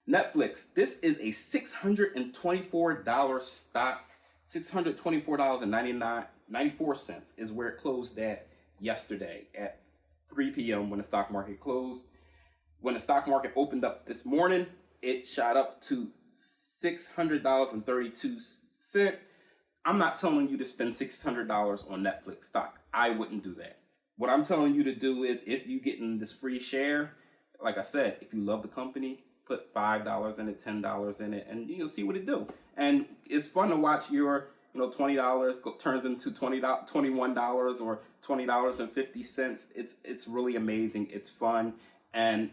Netflix, this is a $624 stock. $624.94 is where it closed at yesterday at 3 p.m. when the stock market closed. When the stock market opened up this morning, it shot up to $600.32. I'm not telling you to spend $600 on Netflix stock. I wouldn't do that. What I'm telling you to do is, if you get in this free share, like I said, if you love the company, put $5 in it, $10 in it, and you'll see what it do. And it's fun to watch your, $20 turns into $21 or $20.50. It's really amazing. It's fun. And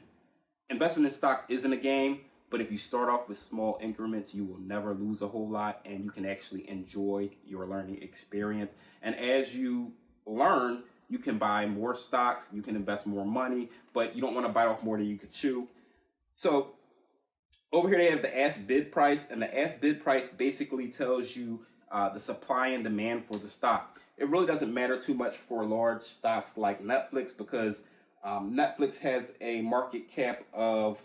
investing in stock isn't a game, but if you start off with small increments, you will never lose a whole lot, and you can actually enjoy your learning experience. And as you learn, you can buy more stocks, you can invest more money, but you don't want to bite off more than you could chew. So over here they have the ask bid price, and the ask bid price basically tells you the supply and demand for the stock. It really doesn't matter too much for large stocks like Netflix, because Netflix has a market cap of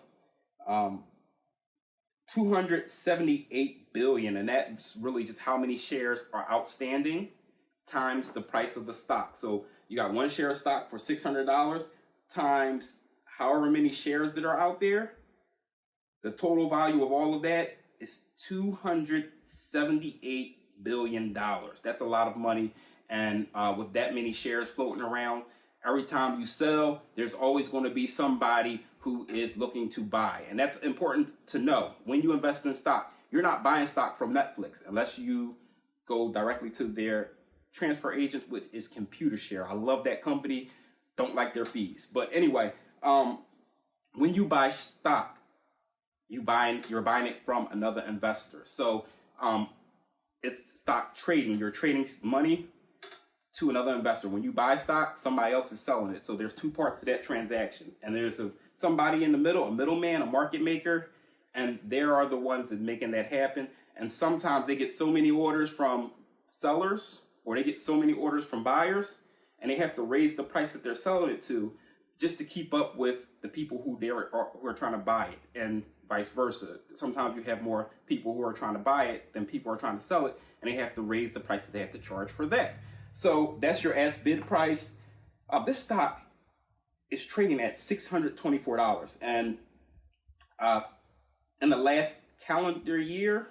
278 billion, and that's really just how many shares are outstanding times the price of the stock. So you got one share of stock for $600 times however many shares that are out there. The total value of all of that is $278 billion. That's a lot of money. And with that many shares floating around, every time you sell, there's always going to be somebody who is looking to buy. And that's important to know. When you invest in stock, you're not buying stock from Netflix unless you go directly to their transfer agents, which is Computershare. I love that company. Don't like their fees. But anyway, when you buy stock, you're buying it from another investor. So it's stock trading. You're trading money to another investor. When you buy stock, somebody else is selling it. So there's two parts to that transaction. And there's somebody in the middle, a middleman, a market maker, and they are the ones that making that happen. And sometimes they get so many orders from sellers, or they get so many orders from buyers, and they have to raise the price that they're selling it to just to keep up with the people who are trying to buy it, and vice versa. Sometimes you have more people who are trying to buy it than people are trying to sell it, and they have to raise the price that they have to charge for that. So that's your ask bid price. This stock is trading at $624, and in the last calendar year,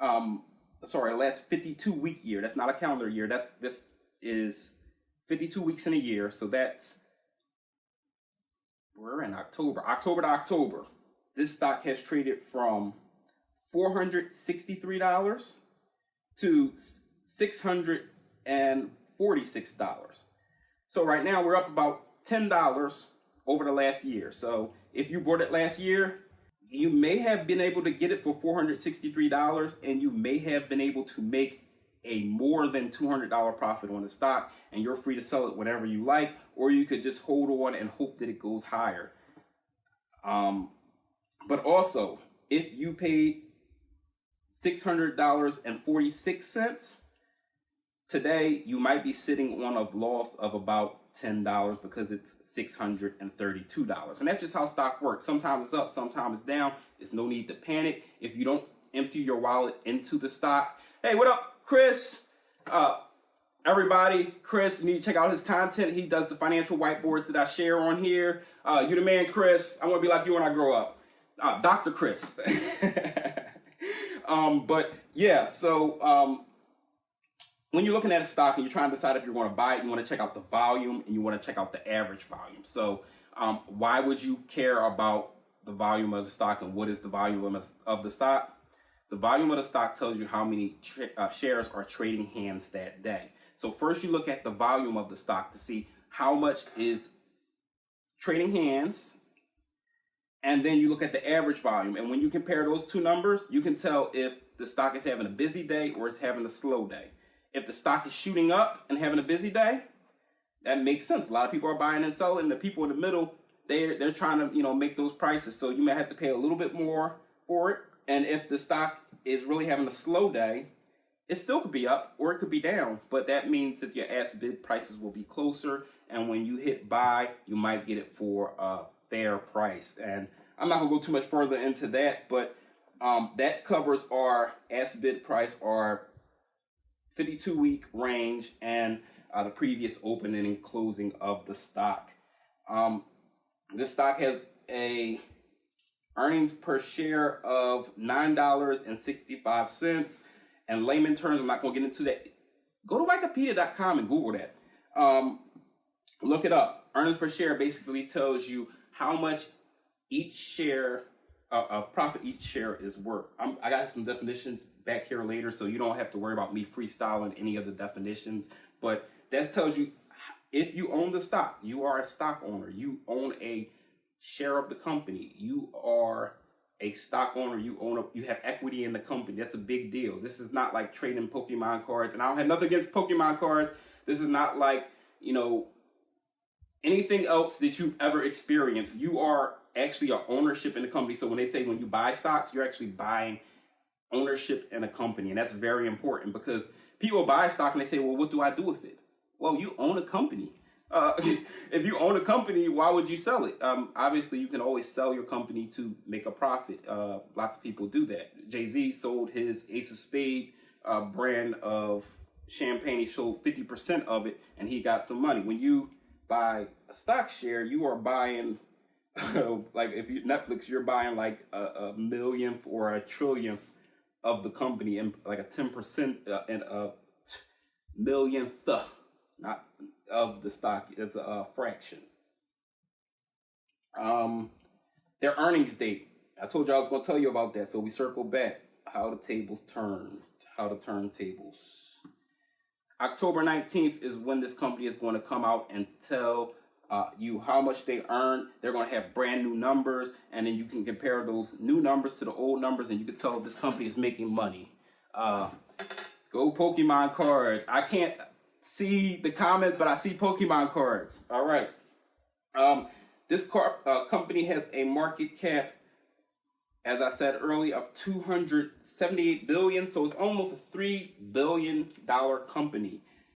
last 52-week year. That's not a calendar year. This is 52 weeks in a year. So we're in October to October. This stock has traded from $463 to $646. So right now we're up about $10 over the last year. So if you bought it last year, you may have been able to get it for $463, and you may have been able to make a more than $200 profit on the stock, and you're free to sell it whenever you like, or you could just hold on and hope that it goes higher. But also, if you paid $600.46, today you might be sitting on a loss of about $10 because it's $632. And that's just how stock works. Sometimes it's up, sometimes it's down. There's no need to panic if you don't empty your wallet into the stock. Hey, what up, Chris? Everybody, Chris, you need to check out his content. He does the financial whiteboards that I share on here. You the man, Chris. I want to be like you when I grow up. Dr. Chris. But yeah, so when you're looking at a stock and you're trying to decide if you're going to buy it, you want to check out the volume and you want to check out the average volume. So why would you care about the volume of the stock, and what is the volume of the stock? The volume of the stock tells you how many shares are trading hands that day. So first you look at the volume of the stock to see how much is trading hands, and then you look at the average volume. And when you compare those two numbers, you can tell if the stock is having a busy day or it's having a slow day. If the stock is shooting up and having a busy day, that makes sense. A lot of people are buying and selling, and the people in the middle, they're trying to make those prices. So you may have to pay a little bit more for it. And if the stock is really having a slow day, it still could be up or it could be down, but that means that your ask bid prices will be closer, and when you hit buy, you might get it for a fair price. And I'm not gonna go too much further into that, but that covers our as bid price, our 52-week range, and the previous opening and closing of the stock. This stock has a earnings per share of $9.65. In layman terms, I'm not going to get into that. Go to Wikipedia.com and Google that. Look it up. Earnings per share basically tells you how much each share of profit each share is worth. I got some definitions back here later, so you don't have to worry about me freestyling any of the definitions. But that tells you if you own the stock, you are a stock owner. You own a share of the company. You are a stock owner. You have equity in the company. That's a big deal. This is not like trading Pokemon cards, and I don't have nothing against Pokemon cards. This is not like, anything else that you've ever experienced. You are actually an ownership in the company. So when they say when you buy stocks, you're actually buying ownership in a company, and that's very important because people buy stock and they say, well, what do I do with it? Well, you own a company. If you own a company, why would you sell it? Obviously, you can always sell your company to make a profit. Lots of people do that. Jay-Z sold his Ace of Spades brand of champagne. He sold 50% of it, and he got some money. When you buy a stock share, you are buying, like if you Netflix, you're buying like a millionth or a trillionth of the company, and like a 10% and a millionth, not of the stock. It's a fraction. Their earnings date. I told you I was going to tell you about that, so we circle back. How the tables turn. How to turn tables. October 19th is when this company is going to come out and tell you how much they earn. They're going to have brand new numbers, and then you can compare those new numbers to the old numbers, and you can tell if this company is making money. Go Pokemon cards. I can't see the comments, but I see Pokemon cards. All right. This company has a market cap, as I said earlier, of $278 billion. So it's almost a $3 billion company.